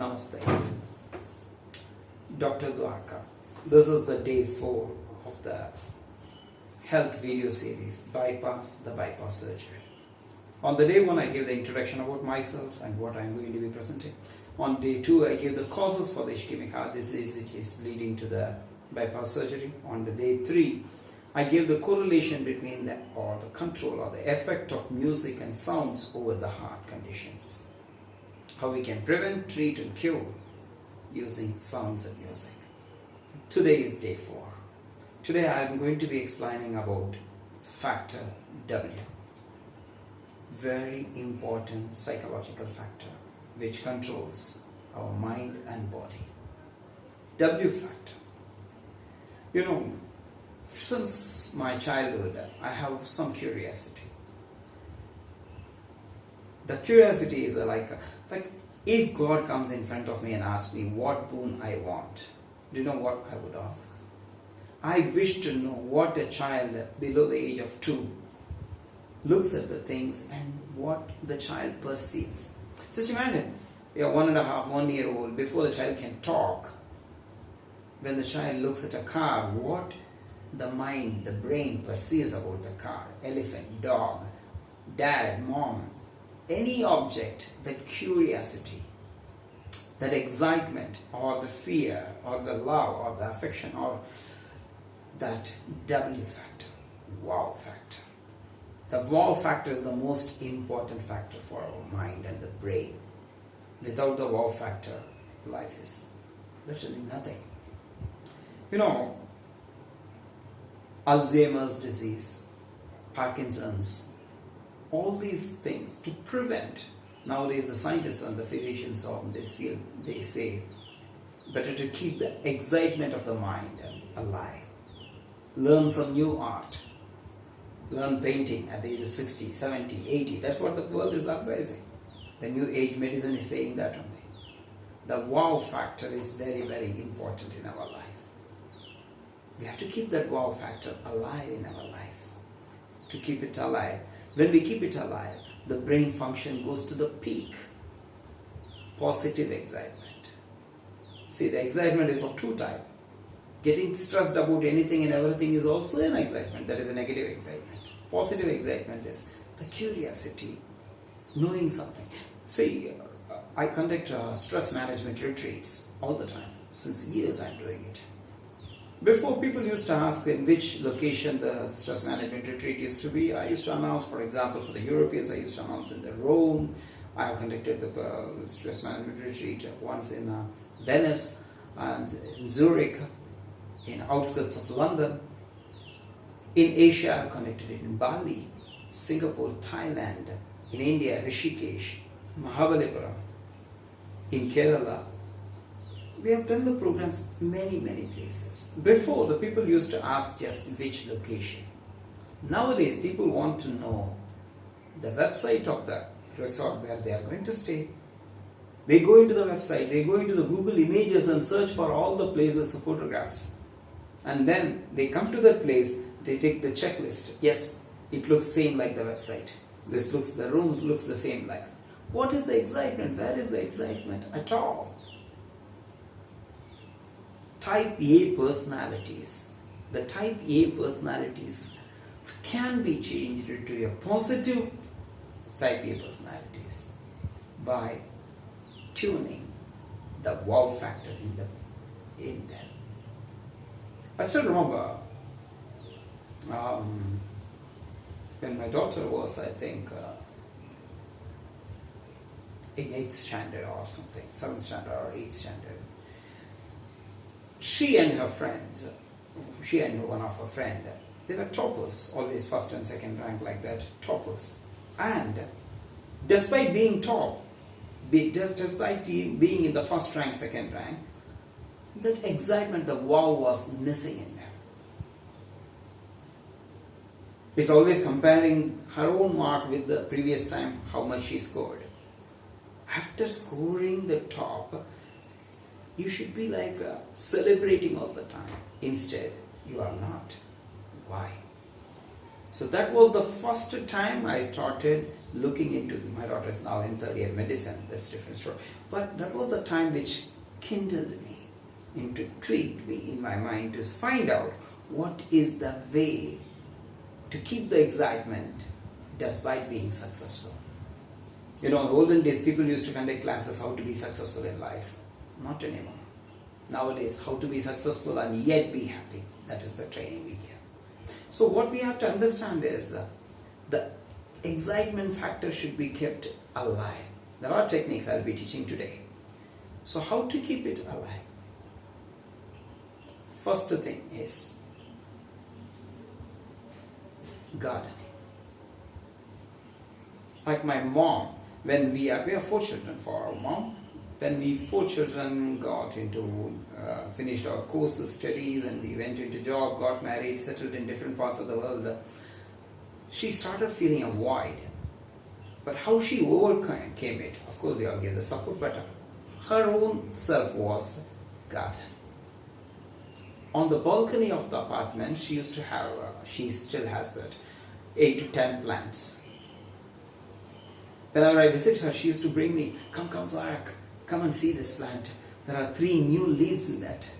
Namaste. Dr. Dwarka. This is the day 4 of the health video series, Bypass the Bypass Surgery. On the day 1, I gave the introduction about myself and what I'm going to be presenting. On day 2, I gave the causes for the ischemic heart disease, which is leading to the bypass surgery. On the day 3, I gave the correlation between the control or the effect of music and sounds over the heart conditions. How we can prevent, treat and cure using sounds and music. Today is day 4. Today I am going to be explaining about factor W. Very important psychological factor which controls our mind and body. W factor. You know, since my childhood I have some curiosity. The curiosity is like if God comes in front of me and asks me what boon I want, do you know what I would ask? I wish to know what a child below the age of 2 looks at the things and what the child perceives. Just imagine, you're 1.5, 1 year old, before the child can talk, when the child looks at a car, what the mind, the brain perceives about the car, elephant, dog, dad, mom, any object, that curiosity, that excitement or the fear or the love or the affection or that W factor, wow factor. The wow factor is the most important factor for our mind and the brain. Without the wow factor, life is literally nothing. You know, Alzheimer's disease, Parkinson's, all these things to prevent. Nowadays the scientists and the physicians of this field, they say better to keep the excitement of the mind alive. Learn some new art. Learn painting at the age of 60, 70, 80. That's what the world is advising. The new age medicine is saying that only. The wow factor is very, very important in our life. We have to keep that wow factor alive in our life. To keep it alive. When we keep it alive, the brain function goes to the peak. Positive excitement. See, the excitement is of 2 types. Getting stressed about anything and everything is also an excitement. That is a negative excitement. Positive excitement is the curiosity, knowing something. See, I conduct stress management retreats all the time. Since years I'm doing it. Before, people used to ask in which location the stress management retreat used to be. I used to announce, for example, for the Europeans, I used to announce in the Rome. I have conducted the stress management retreat once in Venice and in Zurich, in outskirts of London. In Asia, I have conducted it in Bali, Singapore, Thailand, in India, Rishikesh, Mahabalipuram, in Kerala. We have done the programs many places. Before, the people used to ask just which location. Nowadays, people want to know the website of the resort where they are going to stay. They go into the website, they go into the Google images and search for all the places of photographs. And then they come to that place, they take the checklist. Yes, it looks same like the website. The rooms looks the same like. What is the excitement? Where is the excitement at all? Type A personalities. The type A personalities can be changed to a positive type A personalities by tuning the wow factor in them. I still remember when my daughter was, I think, in 8th standard or something, 7th standard or 8th standard. She and her friends, she and one of her friends, they were toppers, always first and second rank like that, toppers. And despite being top, despite being in the first rank, second rank, that excitement, the wow was missing in them. It's always comparing her own mark with the previous time, how much she scored. After scoring the top, you should be like celebrating all the time. Instead, you are not. Why? So that was the first time I started looking into, my daughter is now in third year medicine, that's a different story. But that was the time which kindled me, intrigued me in my mind to find out what is the way to keep the excitement despite being successful. In the olden days, people used to conduct classes how to be successful in life. Not anymore. Nowadays, how to be successful and yet be happy. That is the training we give. So what we have to understand is the excitement factor should be kept alive. There are techniques I will be teaching today. So how to keep it alive? First thing is gardening. Like my mom, when we have 4 children for our mom. When we 4 children got into, finished our courses, studies, and we went into job, got married, settled in different parts of the world, she started feeling a void. But how she overcame it, of course we all gave the support, but her own self was garden. On the balcony of the apartment, she used to have, she still has that, 8 to 10 plants. Whenever I visit her, she used to bring me, come Tarak, come and see this plant. There are 3 new leaves in that.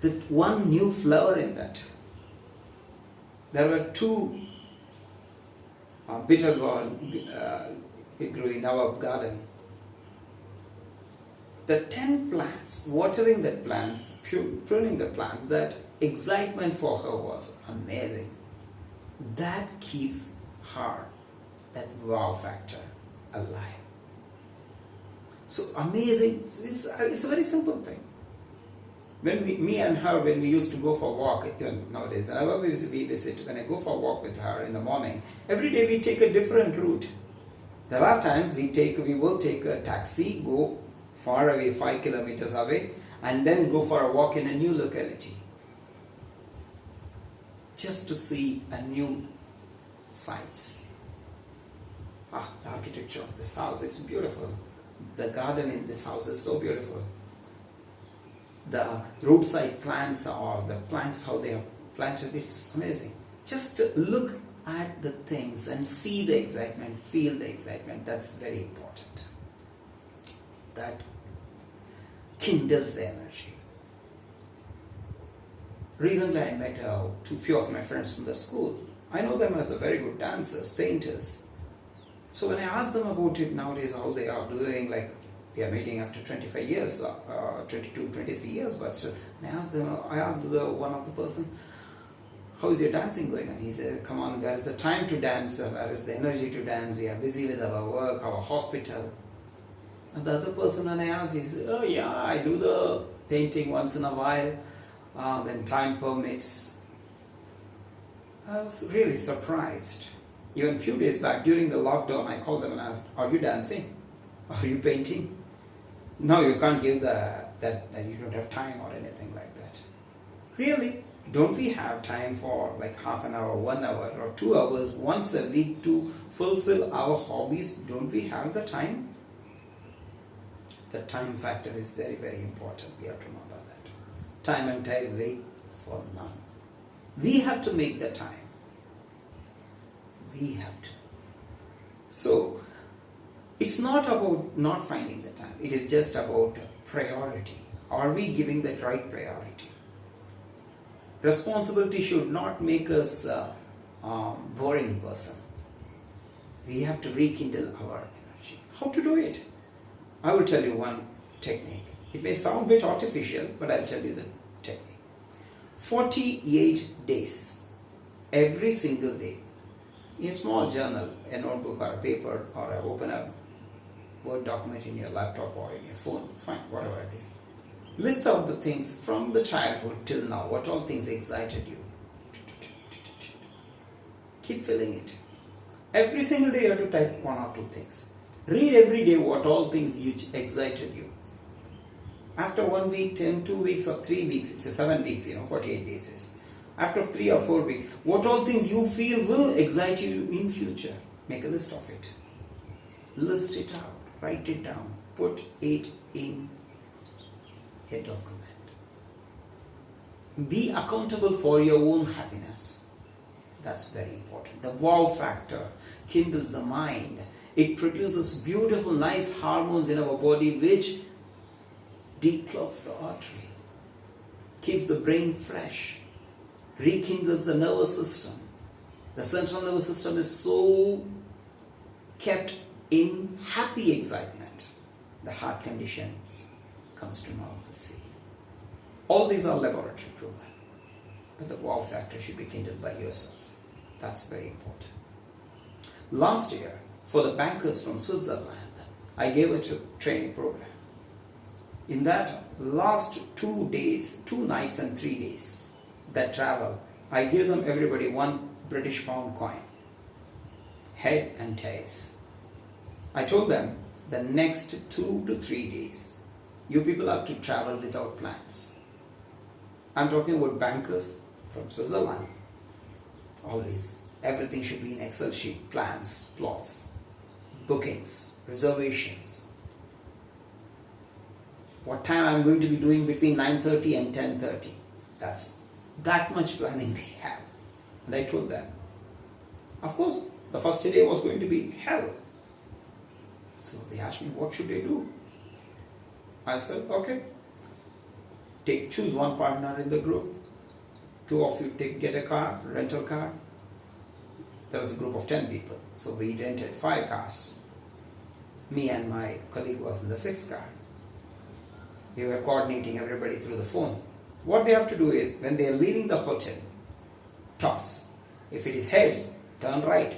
With 1 new flower in that. There were 2 bitter gourd grew in our garden. The 10 plants, watering the plants, pruning the plants, that excitement for her was amazing. That keeps her, that wow factor, alive. So amazing, it's a very simple thing. When me and her, when we used to go for a walk, even nowadays, whenever we visit, when I go for a walk with her in the morning, every day we take a different route. There are times we will take a taxi, go far away, 5 kilometers away, and then go for a walk in a new locality. Just to see a new sights. The architecture of this house, it's beautiful. The garden in this house is so beautiful. The roadside plants or the plants, how they are planted, it's amazing. Just look at the things and see the excitement, feel the excitement. That's very important. That kindles the energy. Recently I met few of my friends from the school. I know them as a very good dancers, painters. So when I ask them about it nowadays, how they are doing, like we are meeting after 25 years, 22, 23 years, but still, and I asked one of the person, how is your dancing going? And he said, come on, where is the time to dance? Where is the energy to dance? We are busy with our work, our hospital. And the other person, when I asked, he said, oh yeah, I do the painting once in a while, when time permits. I was really surprised. Even a few days back, during the lockdown, I called them and asked, are you dancing? Are you painting? No, you can't give that you don't have time or anything like that. Really? Don't we have time for like half an hour, 1 hour or 2 hours once a week to fulfill our hobbies? Don't we have the time? The time factor is very, very important. We have to remember that. Time and tide wait for none. We have to make the time. We have to. So, it's not about not finding the time. It is just about priority. Are we giving the right priority? Responsibility should not make us a boring person. We have to rekindle our energy. How to do it? I will tell you one technique. It may sound a bit artificial, but I'll tell you the technique. 48 days. Every single day. In a small journal, a notebook or a paper, or open a Word document in your laptop or in your phone, fine, whatever it is. List out the things from the childhood till now, what all things excited you. Keep filling it. Every single day you have to type 1 or 2 things. Read every day what all things excited you. After 1 week, 2 weeks or 3 weeks, it's a 7 weeks, 48 days is. After 3 or 4 weeks, what all things you feel will excite you in future. Make a list of it. List it out. Write it down. Put it in a document. Be accountable for your own happiness. That's very important. The wow factor kindles the mind. It produces beautiful, nice hormones in our body which declogs the artery, keeps the brain fresh, rekindles the nervous system. The central nervous system is so kept in happy excitement. The heart conditions comes to normalcy. All these are laboratory proven. But the wow factor should be kindled by yourself. That's very important. Last year, for the bankers from Switzerland, I gave a training program. In that last 2 days, 2 nights and 3 days that travel, I gave them everybody 1 British pound coin, head and tails. I told them the next 2 to 3 days, you people have to travel without plans. I'm talking about bankers from Switzerland. Always, everything should be in Excel sheet, plans, plots, bookings, reservations. What time I'm going to be doing between 9:30 and 10:30. That's that much planning they have. And I told them, of course, the first day was going to be hell. So they asked me, what should they do? I said, okay, choose one partner in the group. 2 of you get a car, rental car. There was a group of 10 people. So we rented 5 cars. Me and my colleague was in the 6th car. We were coordinating everybody through the phone. What they have to do is, when they are leaving the hotel, toss. If it is heads, turn right.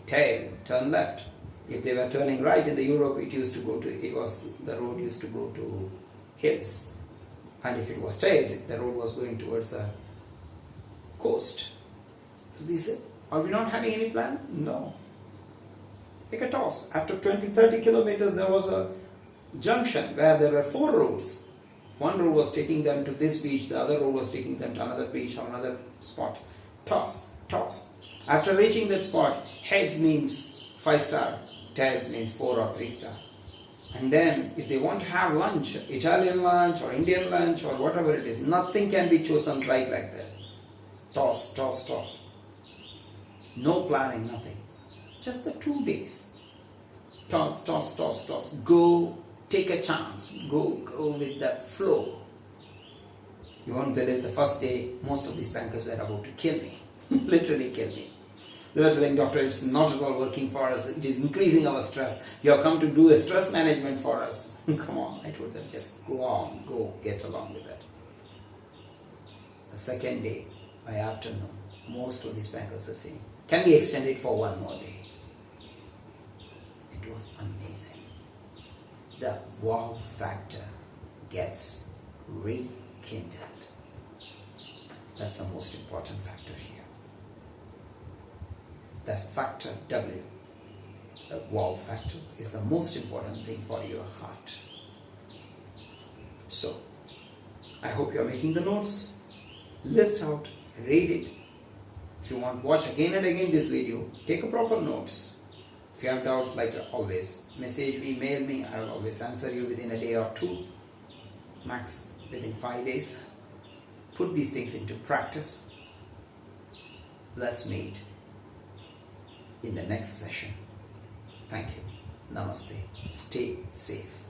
Tail, turn left. If they were turning right in the Europe, the road used to go to hills. And if it was tails, the road was going towards the coast. So they said, are we not having any plan? No. Take a toss. After 20-30 kilometers, there was a junction where there were 4 roads. One road was taking them to this beach, the other road was taking them to another beach or another spot. Toss, toss. After reaching that spot, heads means 5-star, tails means 4 or 3-star. And then if they want to have lunch, Italian lunch or Indian lunch or whatever it is, nothing can be chosen right like that. Toss, toss, toss. No planning, nothing. Just the 2 days. Toss, toss, toss, toss. Go, take a chance. Go with the flow. You won't believe the first day, most of these bankers were about to kill me. Literally kill me. They were telling, doctor, it's not at all working for us. It is increasing our stress. You have come to do a stress management for us. Come on, I told them, just go on, go, get along with it. The second day, by afternoon, most of these bankers are saying, can we extend it for 1 more day? It was amazing. The wow factor gets rekindled. That's the most important factor here. That factor W, the wow factor, is the most important thing for your heart. So, I hope you are making the notes. List out, read it. If you want to watch again and again this video, take a proper notes. If you have doubts, like always, message me, mail me. I will always answer you within a day or 2, max within 5 days. Put these things into practice. Let's meet in the next session. Thank you. Namaste. Stay safe.